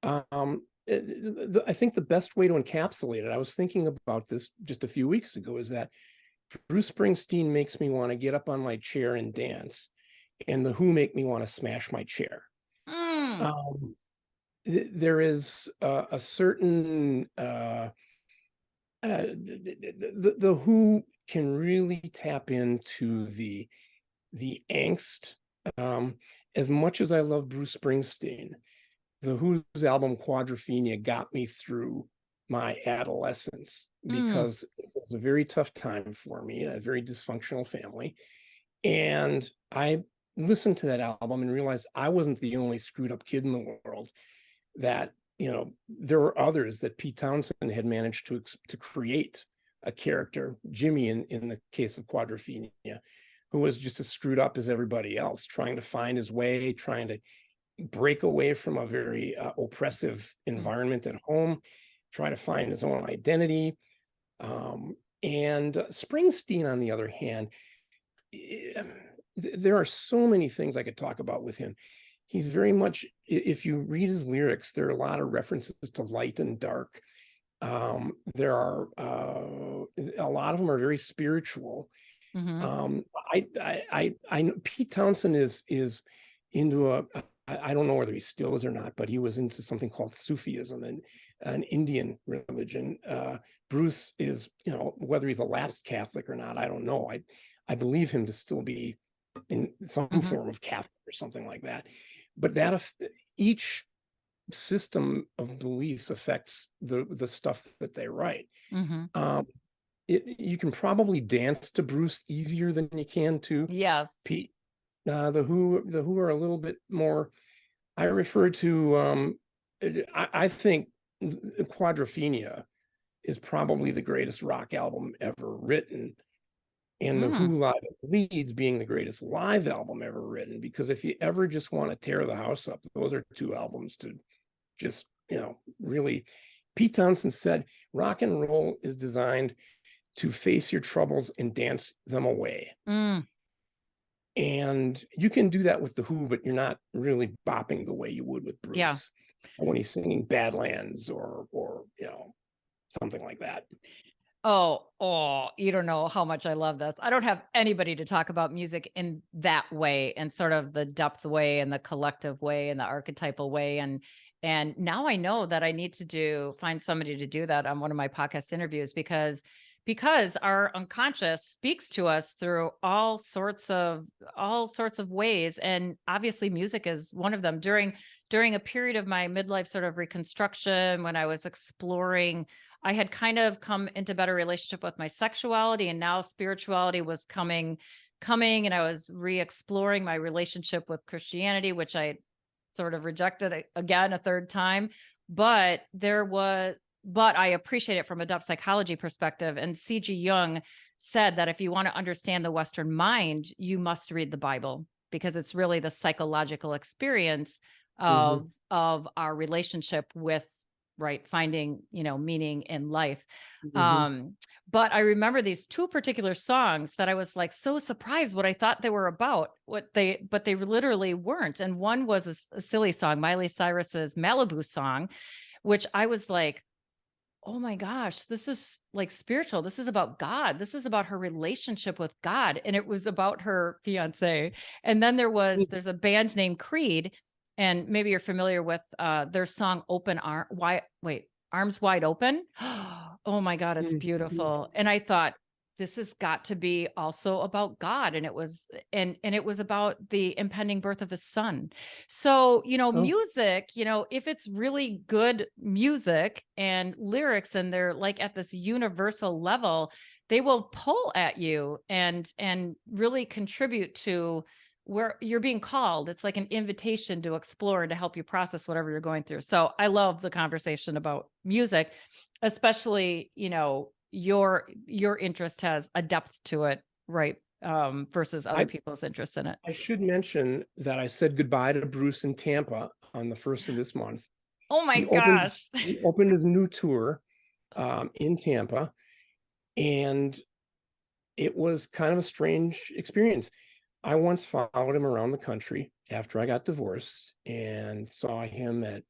I think the best way to encapsulate it, I was thinking about this just a few weeks ago, is that Bruce Springsteen makes me want to get up on my chair and dance, and the Who make me want to smash my chair. Mm. Um, there is a certain the Who can really tap into the angst. Um, as much as I love Bruce Springsteen, the Who's album Quadrophenia got me through my adolescence Mm. because it was a very tough time for me, a very dysfunctional family. And I listened to that album and realized I wasn't the only screwed up kid in the world, that, there were others, that Pete Townsend had managed to create a character, Jimmy in the case of Quadrophenia, who was just as screwed up as everybody else, trying to find his way, trying to break away from a very oppressive Mm. environment at home, try to find his own identity. And Springsteen, on the other hand, there are so many things I could talk about with him. He's very much, if you read his lyrics, there are a lot of references to light and dark. There are a lot of them are very spiritual. Mm-hmm. I know Pete Townsend is into I don't know whether he still is or not, but he was into something called Sufism and an Indian religion. Bruce is, whether he's a lapsed Catholic or not, I don't know. I believe him to still be in some Mm-hmm. form of Catholic or something like that. But that each system of beliefs affects the stuff that they write. Mm-hmm. Um, you can probably dance to Bruce easier than you can to Yes. Pete. The Who are a little bit more. I refer to. I think Quadrophenia is probably the greatest rock album ever written, and the Mm. Who Live at Leeds being the greatest live album ever written. Because if you ever just want to tear the house up, those are two albums to just really. Pete Townsend said, "Rock and roll is designed to face your troubles and dance them away." Mm. And you can do that with the Who, but you're not really bopping the way you would with Yeah. Bruce when he's singing Badlands or something like that. Oh, you don't know how much I love this. I don't have anybody to talk about music in that way, and sort of the depth way and the collective way and the archetypal way. And now I know that I need to find somebody to do that on one of my podcast interviews, because our unconscious speaks to us through all sorts of ways. And obviously music is one of them. During a period of my midlife sort of reconstruction, when I was exploring, I had kind of come into better relationship with my sexuality, and now spirituality was coming, and I was re-exploring my relationship with Christianity, which I sort of rejected again a third time. But I appreciate it from a depth psychology perspective. And C.G. Jung said that if you want to understand the Western mind, you must read the Bible, because it's really the psychological experience Mhm. of our relationship with, right, finding meaning in life. Mhm. But I remember these two particular songs that I was like so surprised what I thought they were about, but they literally weren't. And one was a silly song, Miley Cyrus's Malibu song, which I was like, oh my gosh, this is like spiritual. This is about God. This is about her relationship with God. And it was about her fiance. And then there's a band named Creed, and maybe you're familiar with their song Arms Wide Open. Oh my God, it's Mhm. beautiful. And I thought, this has got to be also about God. And it was about the impending birth of his son. So, Oh, music, if it's really good music and lyrics, and they're like at this universal level, they will pull at you and really contribute to where you're being called. It's like an invitation to explore and to help you process whatever you're going through. So I love the conversation about music, especially, your interest has a depth to it, right? Versus other I people's interest in it. I should mention that I said goodbye to Bruce in Tampa on the first of this month. Oh my He opened gosh. he opened his new tour in Tampa, and it was kind of a strange experience. I once followed him around the country after I got divorced and saw him at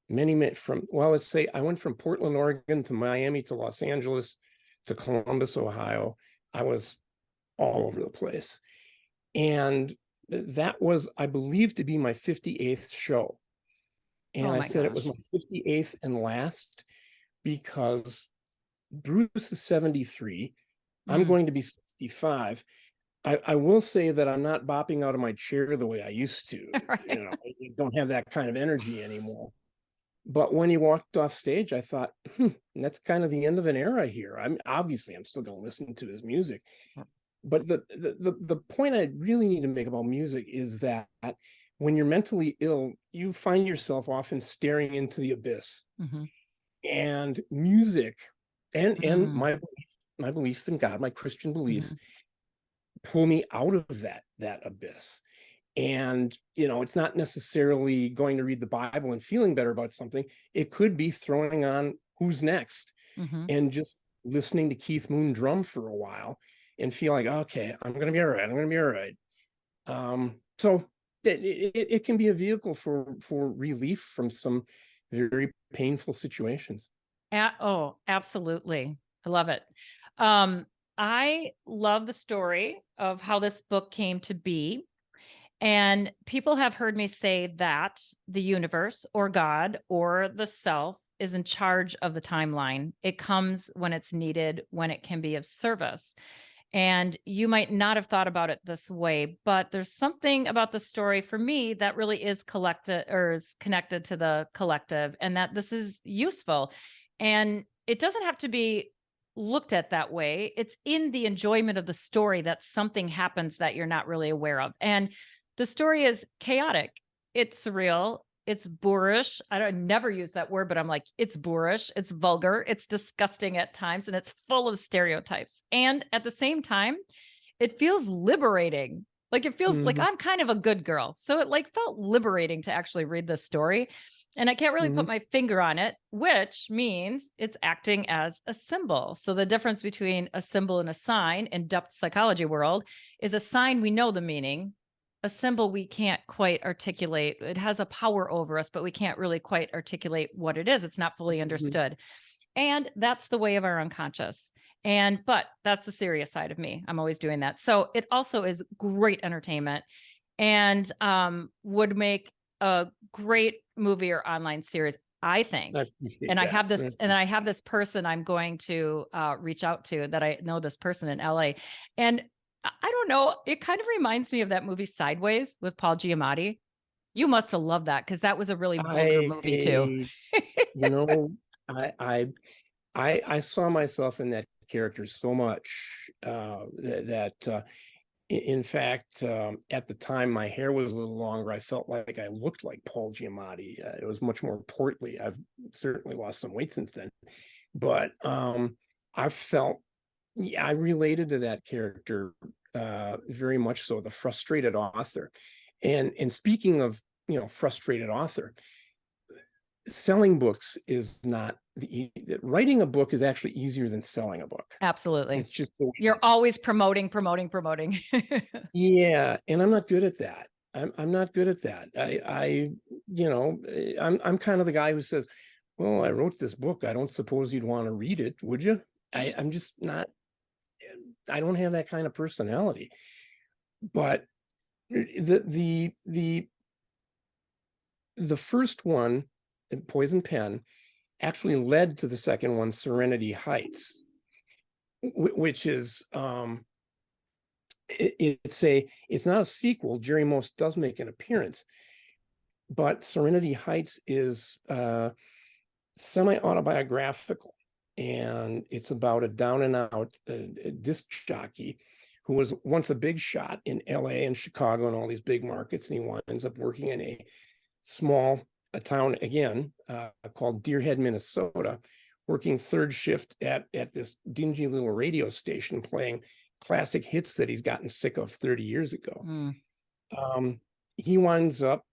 let's say I went from Portland, Oregon to Miami to Los Angeles to Columbus, Ohio. I was all over the place. And that was, I believe, to be my 58th show. And Oh I my said it was gosh. my 58th and last because Bruce is 73. I'm Mm. going to be 65. I will say that I'm not bopping out of my chair the way I used to. Right. I don't have that kind of energy anymore. But when he walked off stage, I thought, that's kind of the end of an era here. I'm still going to listen to his music. But the point I really need to make about music is that when you're mentally ill, you find yourself often staring into the abyss. Mhm. And music and Mm. my belief in God, my Christian beliefs Mhm. pull me out of that abyss. And it's not necessarily going to read the Bible and feeling better about something. It could be throwing on Who's Next Mhm. and just listening to Keith Moon drum for a while and feel like, okay, I'm gonna be all right. I'm gonna be all right. So it can be a vehicle for relief from some very painful situations. Oh, absolutely. I love it. Um, I love the story of how this book came to be. And people have heard me say that the universe or God or the self is in charge of the timeline. It comes when it's needed, when it can be of service. And you might not have thought about it this way, but there's something about the story for me that really is collected or is connected to the collective, and that this is useful. And it doesn't have to be looked at that way. It's in the enjoyment of the story that something happens that you're not really aware of. And the story is chaotic, it's surreal, it's boorish. I don't never use that word, but I'm like, it's boorish, it's vulgar, it's disgusting at times, and it's full of stereotypes. And at the same time, it feels liberating. Like it feels like Hmm. I'm kind of a good girl. So it like felt liberating to actually read this story. And I can't really Hmm. put my finger on it, which means it's acting as a symbol. So the difference between a symbol and a sign in depth psychology world is a sign we know the meaning, a symbol we can't quite articulate. It has a power over us, but we can't really quite articulate what it is. It's not fully Hmm. understood. And that's the way of our unconscious. But that's the serious side of me. I'm always doing that. So it also is great entertainment and would make a great movie or online series, I think. I appreciate And I that. have this, and I have this person I'm going to reach out to that I know this person in LA. And I don't know, it kind of reminds me of that movie Sideways with Paul Giamatti. You must have loved that because that was a really vulgar I, movie too. you know, I, I, I saw myself in that character so much in fact, at the time my hair was a little longer. I felt like I looked like Paul Giamatti. It was much more portly. I've certainly lost some weight since then, but I felt, yeah, I related to that character very much so, the frustrated author. And speaking of, frustrated author, selling books is not writing a book is actually easier than selling a book. Absolutely. It's just the way You're it is. always promoting, promoting, promoting. Yeah, and I'm not good at that. I'm not good at that. I'm kind of the guy who says, "Well, I wrote this book. I don't suppose you'd want to read it, would you?" I'm just not. I don't have that kind of personality. But the the first one, Poison Pen, actually led to the second one, Serenity Heights, which is it's not a sequel. Jerry Most does make an appearance, but Serenity Heights is semi-autobiographical, and it's about a down and out disc jockey who was once a big shot in LA and Chicago and all these big markets, and he winds up working in a town again called Deerhead, Minnesota, working third shift at this dingy little radio station playing classic hits that he's gotten sick of 30 years ago. Mm. He winds up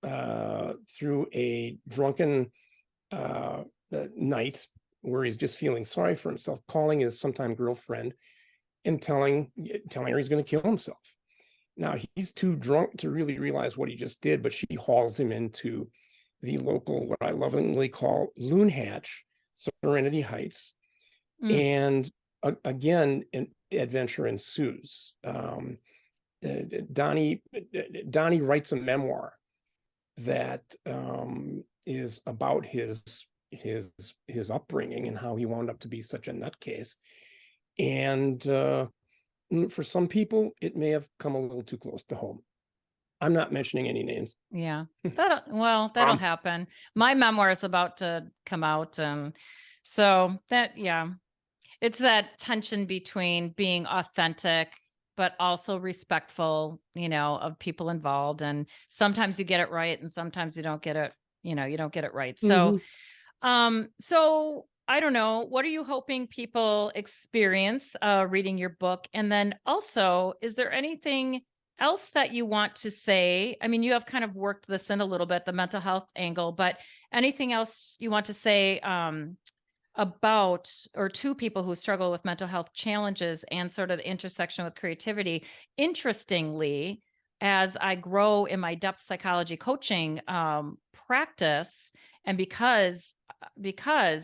through a drunken night where he's just feeling sorry for himself, calling his sometime girlfriend and telling her he's going to kill himself. Now he's too drunk to really realize what he just did, but she hauls him into the local, what I lovingly call Loon Hatch, Serenity Heights, Mm. and again, an adventure ensues. Donnie writes a memoir that is about his upbringing and how he wound up to be such a nutcase. And for some people, it may have come a little too close to home. I'm not mentioning any names. Yeah. That'll Um, happen. My memoir is about to come out. So that, yeah, it's that tension between being authentic, but also respectful, of people involved. And sometimes you get it right. And sometimes you don't get it, you don't get it right. So, mhm. so I don't know. What are you hoping people experience reading your book? And then also, is there anything else that you want to say? I mean, you have kind of worked this in a little bit, the mental health angle, but anything else you want to say about or to people who struggle with mental health challenges and sort of the intersection with creativity? Interestingly, as I grow in my depth psychology coaching practice, and because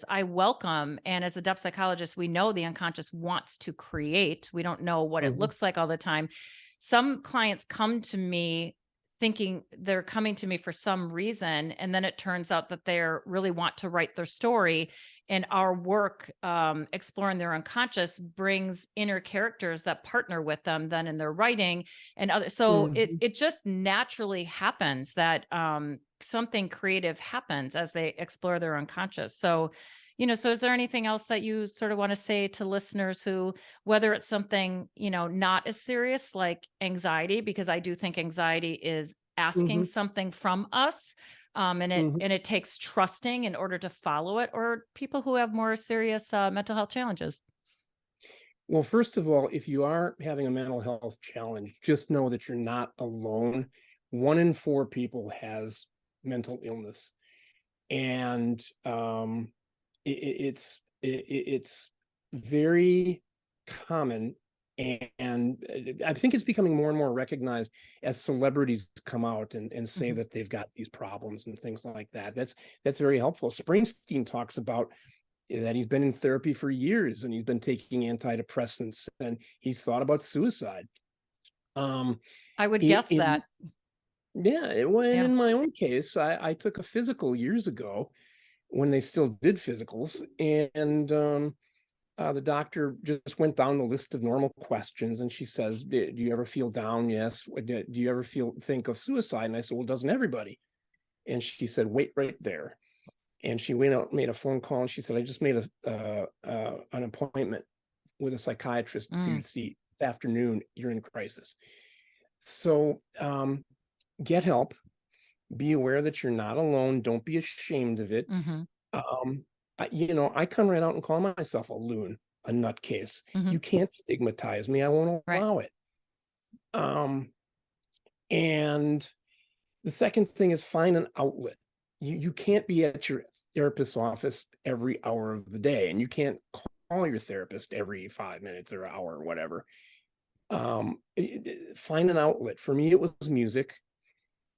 I welcome, and as a depth psychologist, we know the unconscious wants to create. We don't know what it Mhm. looks like all the time. Some clients come to me thinking they're coming to me for some reason, and then it turns out that they're really want to write their story. And our work exploring their unconscious brings inner characters that partner with them then in their writing and other. So it Mhm. it just naturally happens that something creative happens as they explore their unconscious. So, so is there anything else that you sort of want to say to listeners who, whether it's something, not as serious like anxiety, because I do think anxiety is asking Mhm. something from us. And it Mhm. and it takes trusting in order to follow it, or people who have more serious mental health challenges. Well, first of all, if you are having a mental health challenge, just know that you're not alone. 1 in 4 people has mental illness, and it's very common, and I think it's becoming more and more recognized as celebrities come out and say Mhm. that they've got these problems and things like that. That's very helpful. Springsteen talks about that he's been in therapy for years and he's been taking antidepressants and he's thought about suicide. Um, I would in, guess in that. yeah, when Yeah. in my own case, I took a physical years ago when they still did physicals, and the doctor just went down the list of normal questions, and she says, "Do you ever feel down? Yes. Do you ever think of suicide?" And I said, "Well, doesn't everybody?" And she said, "Wait right there." And she went out, made a phone call, and she said, "I just made an appointment with a psychiatrist for you Mm. to see this afternoon. You're in crisis." So get help. Be aware that you're not alone. Don't be ashamed of it. Mhm. Um, I come right out and call myself a loon, a nutcase. Mhm. You can't stigmatize me. I won't Right. allow it. Um, and the second thing is find an outlet. You can't be at your therapist's office every hour of the day, and you can't call your therapist every 5 minutes or an hour or whatever. Find an outlet. For me, it was music.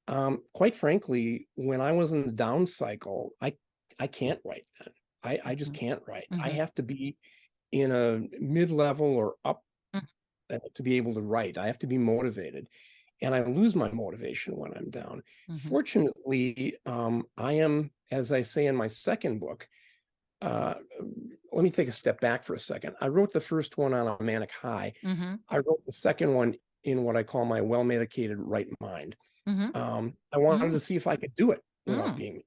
Quite frankly, when I was in the down cycle, I can't write then. I just Mhm. can't write. I Mhm. have to be in a mid-level or up Mm. to be able to write. I have to be motivated, and I lose my motivation when I'm down. Mhm. Fortunately, I am, as I say in my second book, uh, let me take a step back for a second. I wrote the first one on a manic high. Mhm. I wrote the second one in what I call my well-medicated right mind. Mhm. I wanted Mm. to see if I could do it without Mm. being,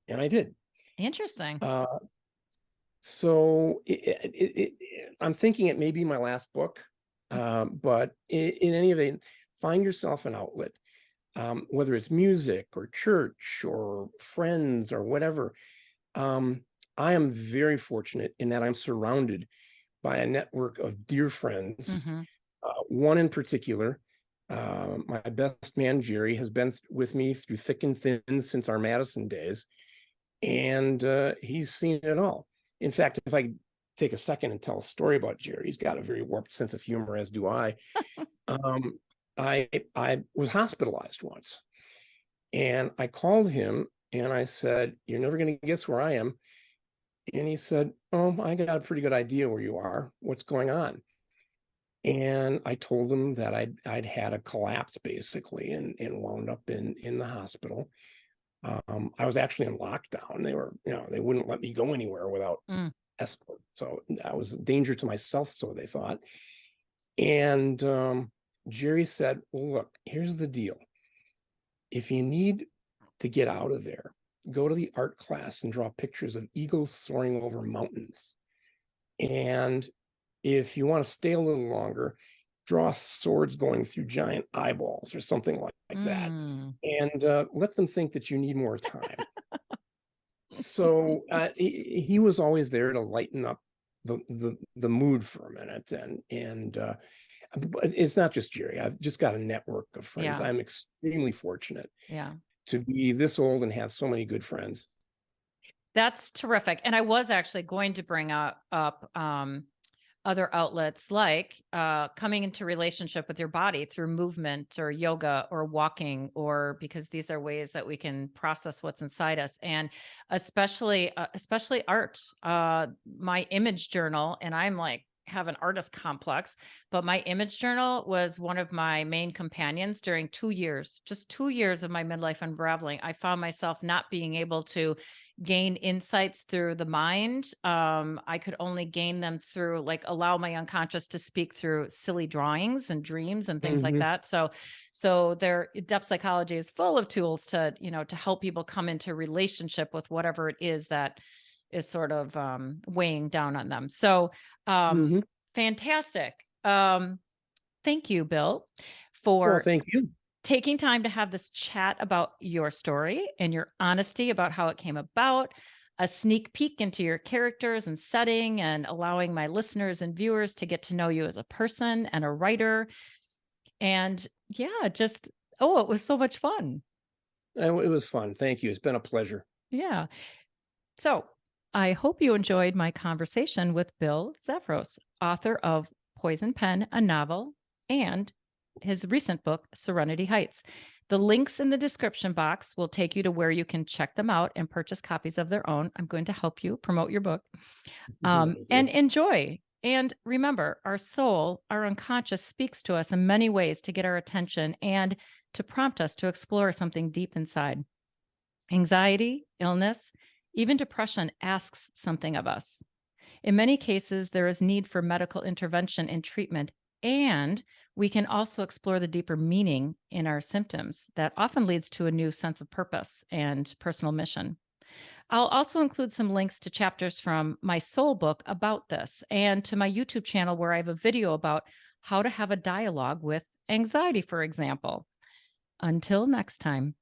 and I did. Interesting. Uh, so I'm thinking it may be my last book, but in any event, find yourself an outlet, whether it's music or church or friends or whatever. Um, I am very fortunate in that I'm surrounded by a network of dear friends. Mhm. One in particular, my best man, Jerry, has been with me through thick and thin since our Madison days, and he's seen it all. In fact, if I take a second and tell a story about Jerry, he's got a very warped sense of humor, as do I. Um, I was hospitalized once, and I called him and I said, "You're never going to guess where I am." And he said, "Oh, I got a pretty good idea where you are. What's going on?" And I told him that I'd had a collapse basically and wound up in the hospital. I was actually in lockdown. They wouldn't let me go anywhere without Mm. escort. So I was a danger to myself, so they thought. And Jerry said, "Well, look, here's the deal. If you need to get out of there, go to the art class and draw pictures of eagles soaring over mountains. And if you want to stay a little longer, draw swords going through giant eyeballs or something like that. Mm. And let them think that you need more time." So he was always there to lighten up the mood for a minute, and but it's not just Jerry. I've just got a network of friends. Yeah. I'm extremely fortunate Yeah. to be this old and have so many good friends. That's terrific. And I was actually going to bring up other outlets like coming into relationship with your body through movement or yoga or walking, or because these are ways that we can process what's inside us, and especially art. My image journal, and I'm like have an artist complex, but my image journal was one of my main companions during 2 years, just 2 years of my midlife unraveling. I found myself not being able to gain insights through the mind. I could only gain them through like allow my unconscious to speak through silly drawings and dreams and things like Hmm. that. So their depth psychology is full of tools to, to help people come into relationship with whatever it is that is sort of weighing down on them. So um Hmm. fantastic. Thank you, Bill, Well, for thank you. taking time to have this chat about your story and your honesty about how it came about, a sneak peek into your characters and setting, and allowing my listeners and viewers to get to know you as a person and a writer. And yeah, just, oh, it was so much fun. It was fun. Thank you. It's been a pleasure. Yeah. So I hope you enjoyed my conversation with Bill Zaferos, author of Poison Pen, a novel, and his recent book, Serenity Heights. The links in the description box will take you to where you can check them out and purchase copies of their own. I'm going to help you promote your book Thank and you. enjoy. And remember, our soul, our unconscious speaks to us in many ways to get our attention and to prompt us to explore something deep inside. Anxiety, illness, even depression asks something of us. In many cases, there is need for medical intervention and treatment, and we can also explore the deeper meaning in our symptoms that often leads to a new sense of purpose and personal mission. I'll also include some links to chapters from my soul book about this and to my YouTube channel where I have a video about how to have a dialogue with anxiety, for example. Until next time.